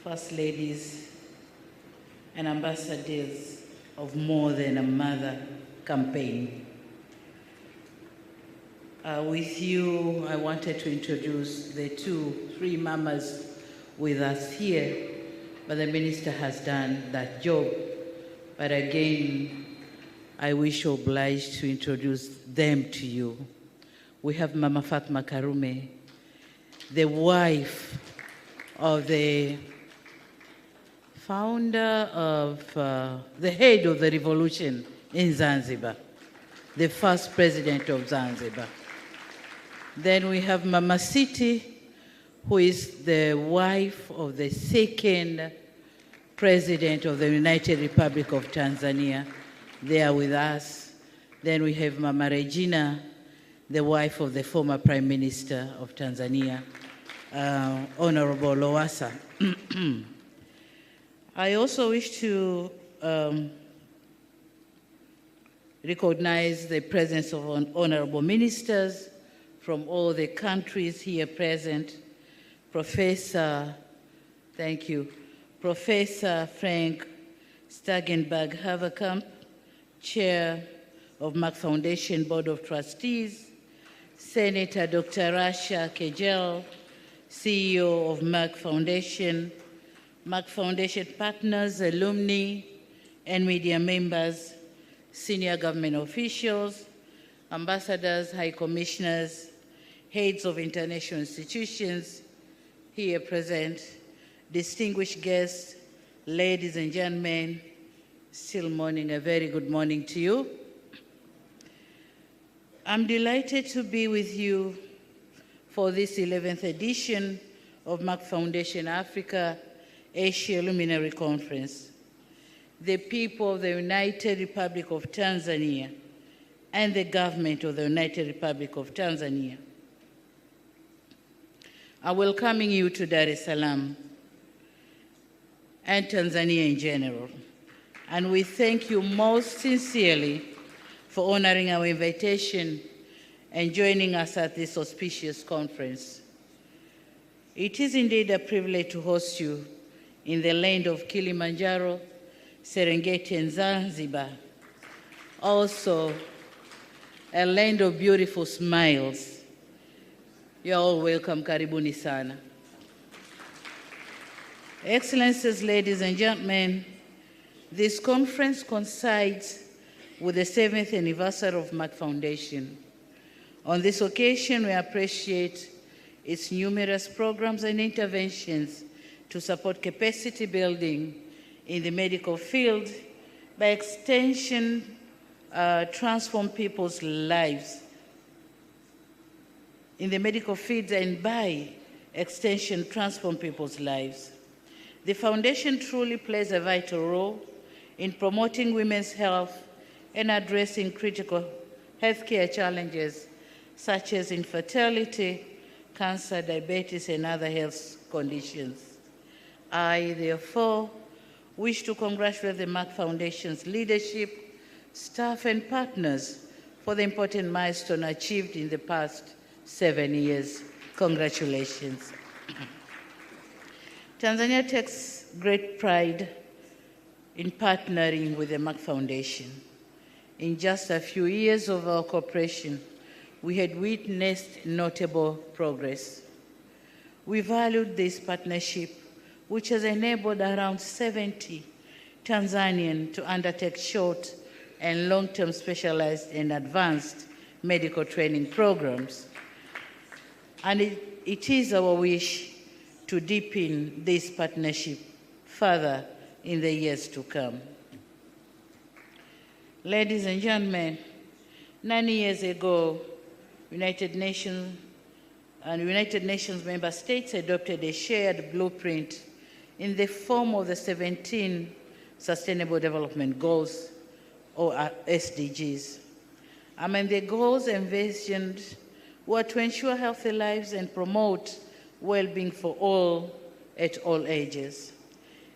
First Ladies and Ambassadors of More Than a Mother campaign. With you, I wanted to introduce the three mamas with us here, but the minister has done that job. But again, I wish obliged to introduce them to you. We have Mama Fatma Karume, the wife of the founder of, the head of the revolution in Zanzibar, the first president of Zanzibar. Then we have Mama Siti, who is the wife of the second president of the United Republic of Tanzania. They are with us. Then we have Mama Regina, the wife of the former Prime Minister of Tanzania, Honorable Lowassa. I also wish to recognize the presence of honorable ministers from all the countries here present. Thank you, Professor Frank Stagenberg-Haverkamp, Chair of Merck Foundation Board of Trustees, Senator Dr. Rasha Kejel, CEO of Merck Foundation partners, alumni, and media members, senior government officials, ambassadors, high commissioners, heads of international institutions here present, distinguished guests, ladies and gentlemen, still morning, a very good morning to you. I'm delighted to be with you for this 11th edition of Merck Foundation Africa Asia Luminary Conference. The people of the United Republic of Tanzania and the government of the United Republic of Tanzania are welcoming you to Dar es Salaam and Tanzania in general. And we thank you most sincerely for honoring our invitation and joining us at this auspicious conference. It is indeed a privilege to host you in the land of Kilimanjaro, Serengeti, and Zanzibar. Also, a land of beautiful smiles. You're all welcome, karibuni sana. Excellencies, ladies and gentlemen, this conference coincides with the 7th anniversary of Merck Foundation. On this occasion, we appreciate its numerous programs and interventions to support capacity building in the medical field, by extension, transform people's lives in the medical field, and by extension, transform people's lives. The foundation truly plays a vital role in promoting women's health and addressing critical healthcare challenges such as infertility, cancer, diabetes, and other health conditions. I, therefore, wish to congratulate the Merck Foundation's leadership, staff, and partners for the important milestone achieved in the past 7 years. Congratulations. Tanzania takes great pride in partnering with the Merck Foundation. In just a few years of our cooperation, we had witnessed notable progress. We valued this partnership, which has enabled around 70 Tanzanians to undertake short and long-term specialized and advanced medical training programs. And it is our wish to deepen this partnership further in the years to come. Ladies and gentlemen, 9 years ago, United Nations member states adopted a shared blueprint in the form of the 17 Sustainable Development Goals, or SDGs. Among the goals envisioned were to ensure healthy lives and promote well-being for all at all ages,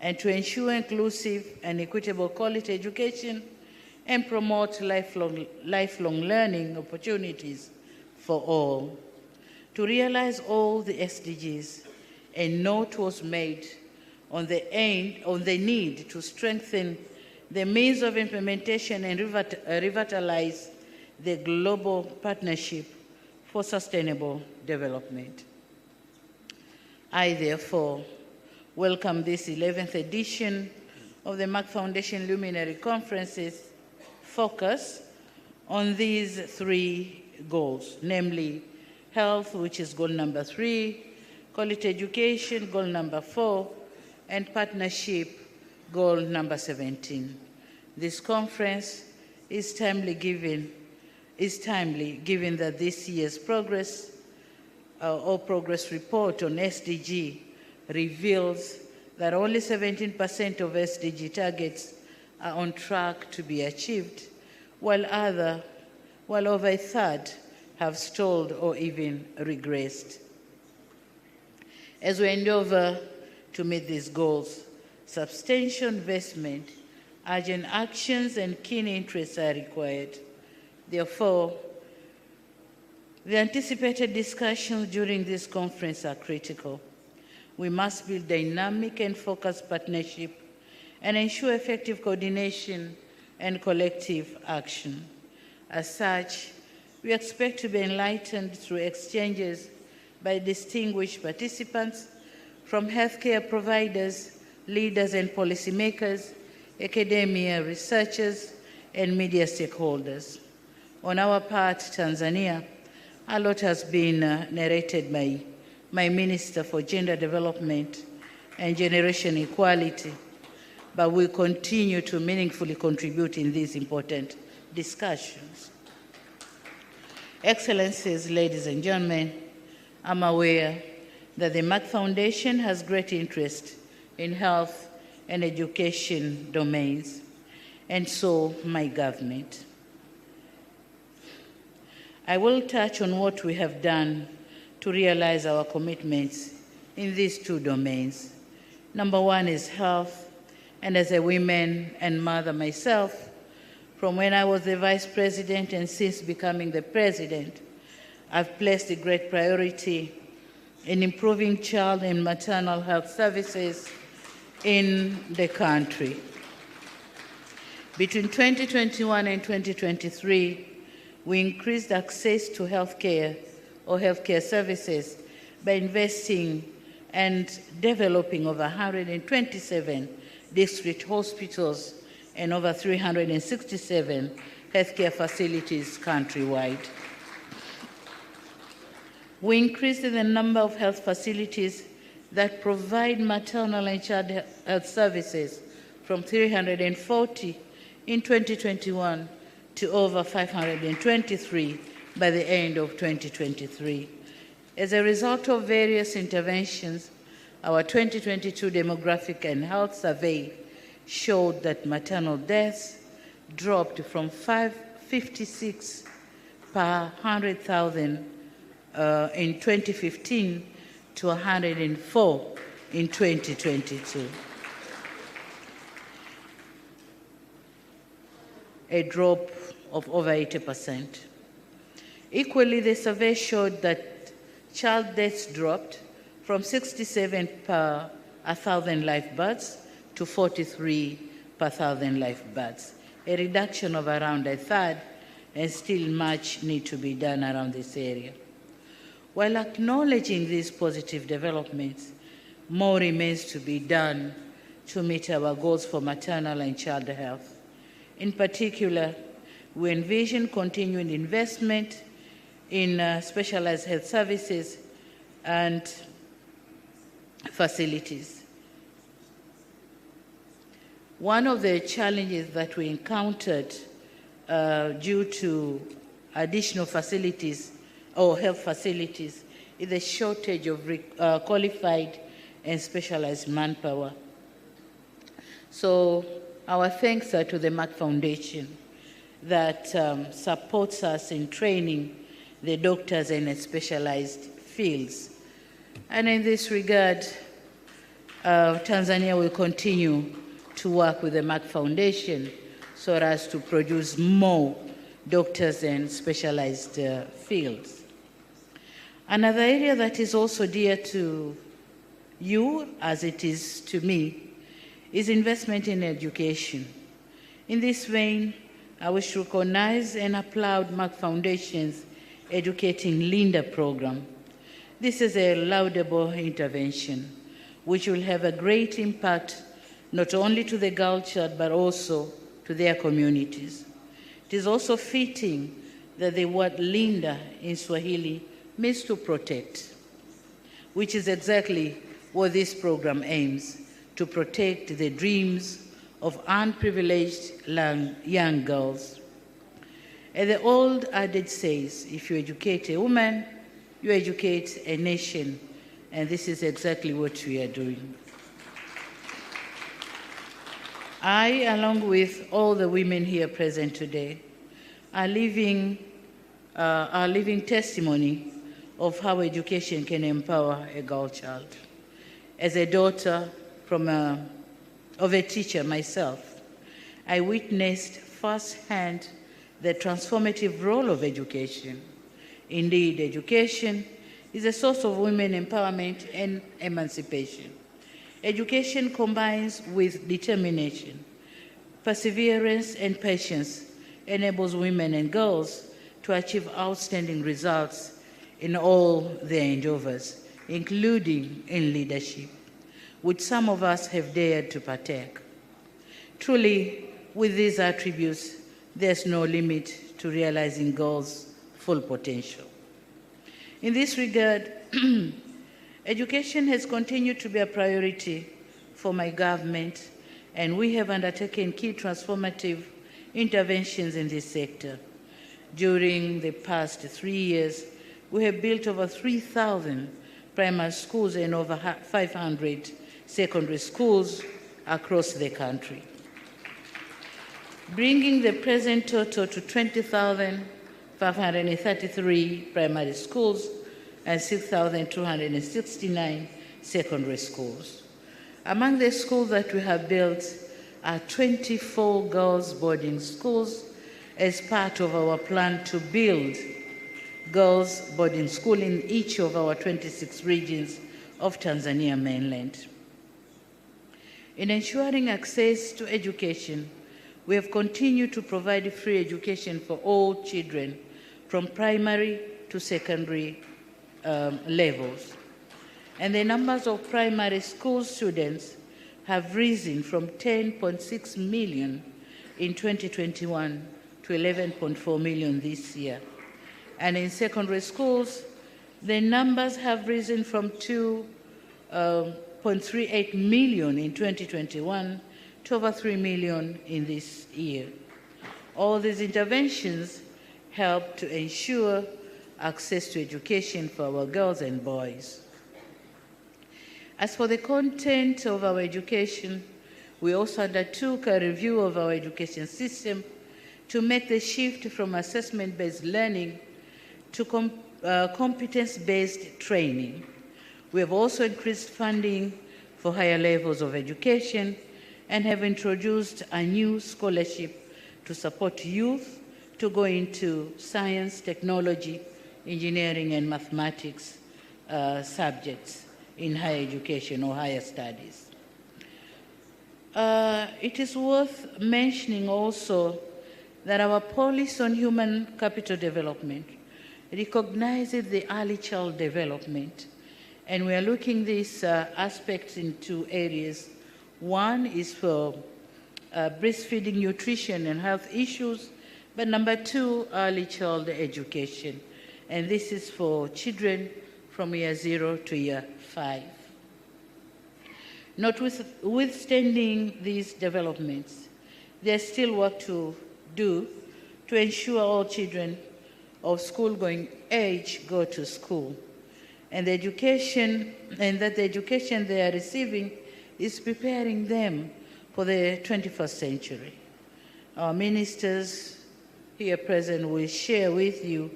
and to ensure inclusive and equitable quality education and promote lifelong learning opportunities for all. To realize all the SDGs, a note was made on the need to strengthen the means of implementation and revitalize the global partnership for sustainable development. I, therefore, welcome this 11th edition of the Merck Foundation Luminary Conference's focus on these three goals, namely health, which is goal number 3, quality education, goal number 4, and partnership, goal number 17. This conference is timely given that this year's progress report on SDG reveals that only 17% of SDG targets are on track to be achieved, while over a third have stalled or even regressed. As we endeavor to meet these goals, substantial investment, urgent actions, and keen interests are required. Therefore, the anticipated discussions during this conference are critical. We must build dynamic and focused partnership and ensure effective coordination and collective action. As such, we expect to be enlightened through exchanges by distinguished participants from healthcare providers, leaders and policymakers, academia, researchers, and media stakeholders. On our part, Tanzania, a lot has been narrated by my Minister for Gender Development and Generation Equality, but we continue to meaningfully contribute in these important discussions. Excellencies, ladies and gentlemen, I'm aware that the Merck Foundation has great interest in health and education domains, and so my government. I will touch on what we have done to realize our commitments in these two domains. Number one is health, and as a woman and mother myself, from when I was the Vice President and since becoming the President, I've placed a great priority in improving child and maternal health services in the country. Between 2021 and 2023, we increased access to healthcare or healthcare services by investing and developing over 127 district hospitals and over 367 healthcare facilities countrywide. We increased the number of health facilities that provide maternal and child health services from 340 in 2021 to over 523 by the end of 2023. As a result of various interventions, our 2022 demographic and health survey showed that maternal deaths dropped from 556 per 100,000 in 2015 to 104 in 2022. A drop of over 80%. Equally, the survey showed that child deaths dropped from 67 per 1,000 live births to 43 per 1,000 live births, a reduction of around a third, and still much needs to be done around this area. While acknowledging these positive developments, more remains to be done to meet our goals for maternal and child health. In particular, we envision continuing investment in specialized health services and facilities. One of the challenges that we encountered due to additional facilities or health facilities is the shortage of qualified and specialized manpower. So our thanks are to the Merck Foundation that supports us in training the doctors in specialized fields. And in this regard, Tanzania will continue to work with the Merck Foundation so as to produce more doctors in specialized fields. Another area that is also dear to you, as it is to me, is investment in education. In this vein, I wish to recognize and applaud Merck Foundation's Educating Linda program. This is a laudable intervention which will have a great impact not only to the girl child but also to their communities. It is also fitting that the word Linda in Swahili means to protect, which is exactly what this program aims, to protect the dreams of unprivileged young girls. As the old adage says, if you educate a woman, you educate a nation, and this is exactly what we are doing. I, along with all the women here present today, are living testimony of how education can empower a girl child. As a daughter of a teacher myself, I witnessed firsthand the transformative role of education. Indeed, education is a source of women empowerment and emancipation. Education combines with determination, perseverance, and patience, enables women and girls to achieve outstanding results in all their endeavors, including in leadership, which some of us have dared to partake. Truly, with these attributes, there's no limit to realizing girls' full potential. In this regard, education has continued to be a priority for my government, and we have undertaken key transformative interventions in this sector. During the past 3 years, we have built over 3,000 primary schools and over 500 secondary schools across the country, bringing the present total to 20,533 primary schools and 6,269 secondary schools. Among the schools that we have built are 24 girls' boarding schools as part of our plan to build girls' boarding school in each of our 26 regions of Tanzania mainland. In ensuring access to education, we have continued to provide free education for all children from primary to secondary levels. And the numbers of primary school students have risen from 10.6 million in 2021 to 11.4 million this year. And in secondary schools, the numbers have risen from 2.38 million in 2021 to over 3 million in this year. All these interventions help to ensure access to education for our girls and boys. As for the content of our education, we also undertook a review of our education system to make the shift from assessment-based learning to competence-based training. We have also increased funding for higher levels of education and have introduced a new scholarship to support youth to go into science, technology, engineering, and mathematics subjects in higher education or higher studies. It is worth mentioning also that our policy on human capital development recognizes the early child development, and we are looking these aspects in 2 areas. One is for breastfeeding, nutrition, and health issues, but number 2, early child education, and this is for children from year 0 to year 5. Notwithstanding these developments, there's still work to do to ensure all children of school-going age go to school, and that the education they are receiving is preparing them for the 21st century. Our ministers here present will share with you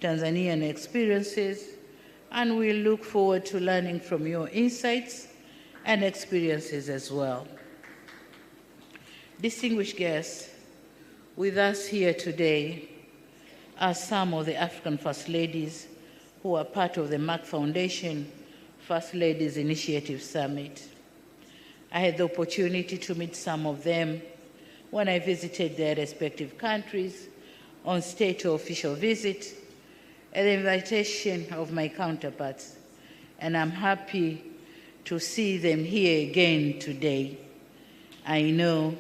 Tanzanian experiences, and we look forward to learning from your insights and experiences as well. Distinguished guests, with us here today are some of the African First Ladies who are part of the Merck Foundation First Ladies Initiative Summit. I had the opportunity to meet some of them when I visited their respective countries on state or official visit at the invitation of my counterparts, and I'm happy to see them here again today. I know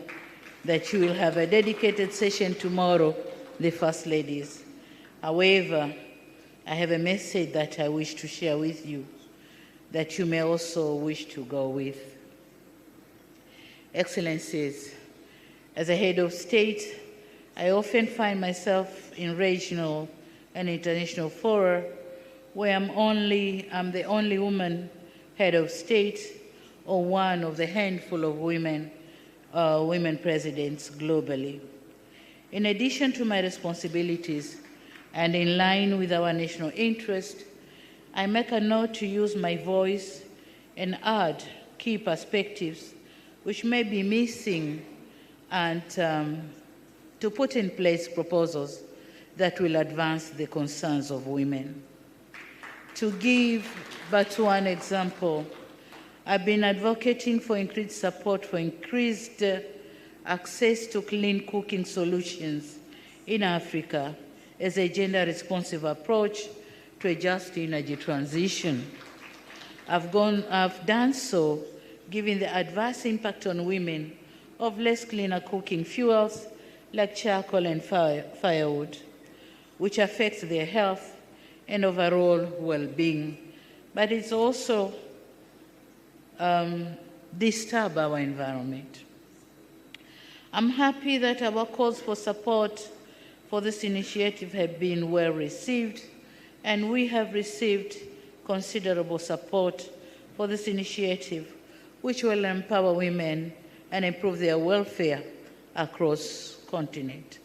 that you will have a dedicated session tomorrow, the First Ladies. However, I have a message that I wish to share with you that you may also wish to go with. Excellencies, as a head of state, I often find myself in regional and international fora where I'm the only woman head of state or one of the handful of women presidents globally. In addition to my responsibilities and in line with our national interest, I make a note to use my voice and add key perspectives which may be missing and to put in place proposals that will advance the concerns of women. To give but one example, I've been advocating for increased support for increased access to clean cooking solutions in Africa as a gender-responsive approach to a just energy transition. I've done so given the adverse impact on women of less cleaner cooking fuels like charcoal and firewood, which affects their health and overall well-being, but it's also disturb our environment. I'm happy that our calls for support for this initiative have been well received, and we have received considerable support for this initiative, which will empower women and improve their welfare across the continent.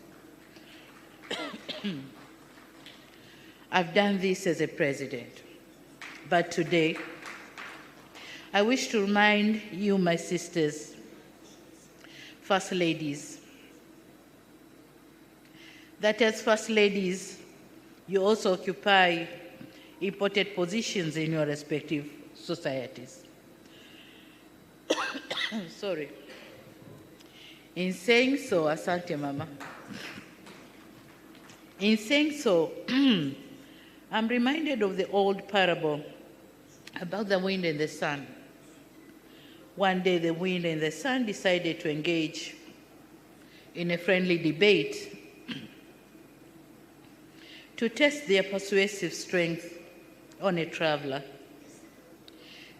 I've done this as a president, but today I wish to remind you, my sisters, First Ladies, that as First Ladies, you also occupy important positions in your respective societies. Sorry. In saying so, asante mama. In saying so, I'm reminded of the old parable about the wind and the sun. One day, the wind and the sun decided to engage in a friendly debate to test their persuasive strength on a traveler,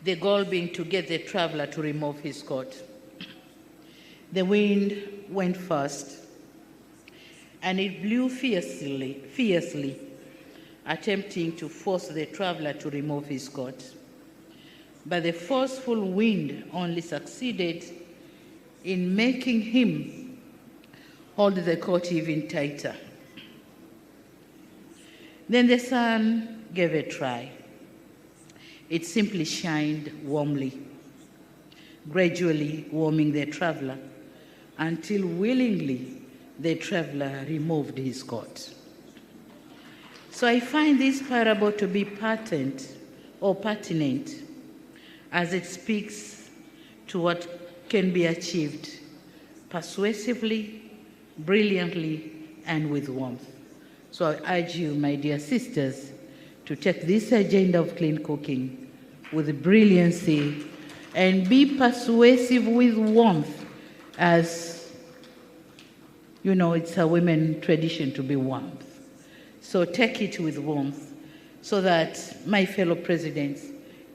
the goal being to get the traveler to remove his coat. The wind went first, and it blew fiercely, attempting to force the traveler to remove his coat. But the forceful wind only succeeded in making him hold the coat even tighter. Then the sun gave a try. It simply shined warmly, gradually warming the traveler until willingly the traveler removed his coat. So I find this parable to be pertinent as it speaks to what can be achieved persuasively, brilliantly, and with warmth. So I urge you, my dear sisters, to take this agenda of clean cooking with brilliancy and be persuasive with warmth, as you know, it's a women tradition to be warmth. So take it with warmth so that my fellow presidents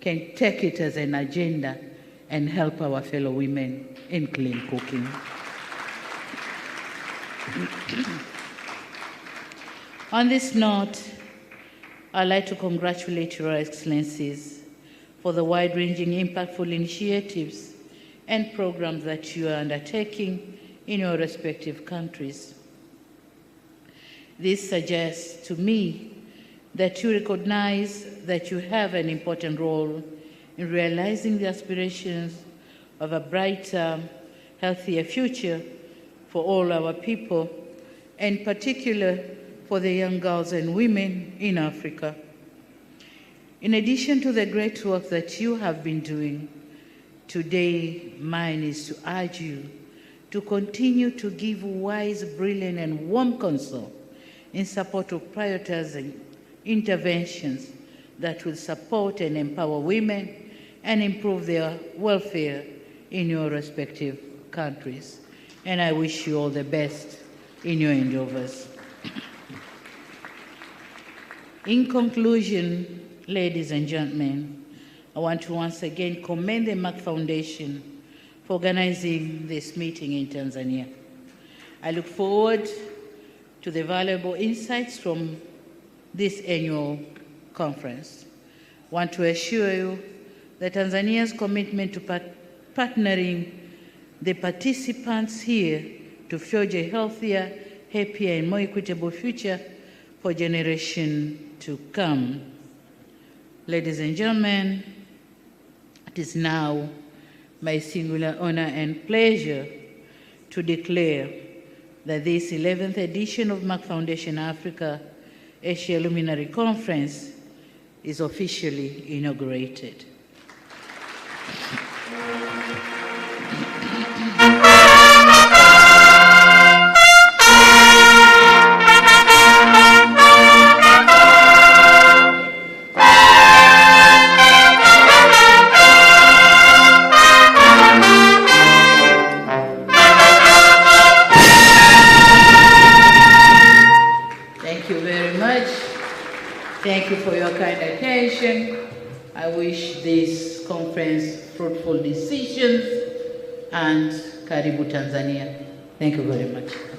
can take it as an agenda and help our fellow women in clean cooking. On this note, I'd like to congratulate Your Excellencies for the wide-ranging, impactful initiatives and programs that you are undertaking in your respective countries. This suggests to me that you recognize that you have an important role in realizing the aspirations of a brighter, healthier future for all our people, and particularly for the young girls and women in Africa. In addition to the great work that you have been doing, today mine is to urge you to continue to give wise, brilliant, and warm counsel in support of prioritizing interventions that will support and empower women and improve their welfare in your respective countries. And I wish you all the best in your endeavors. In conclusion, ladies and gentlemen, I want to once again commend the Merck Foundation for organizing this meeting in Tanzania. I look forward to the valuable insights from this annual conference. I want to assure you that Tanzania's commitment to partnering the participants here to forge a healthier, happier, and more equitable future for generations to come. Ladies and gentlemen, it is now my singular honor and pleasure to declare that this 11th edition of Merck Foundation Africa Asia Luminary Conference is officially inaugurated. Thank you for your kind attention. I wish this conference fruitful decisions, and karibu Tanzania. Thank you very much.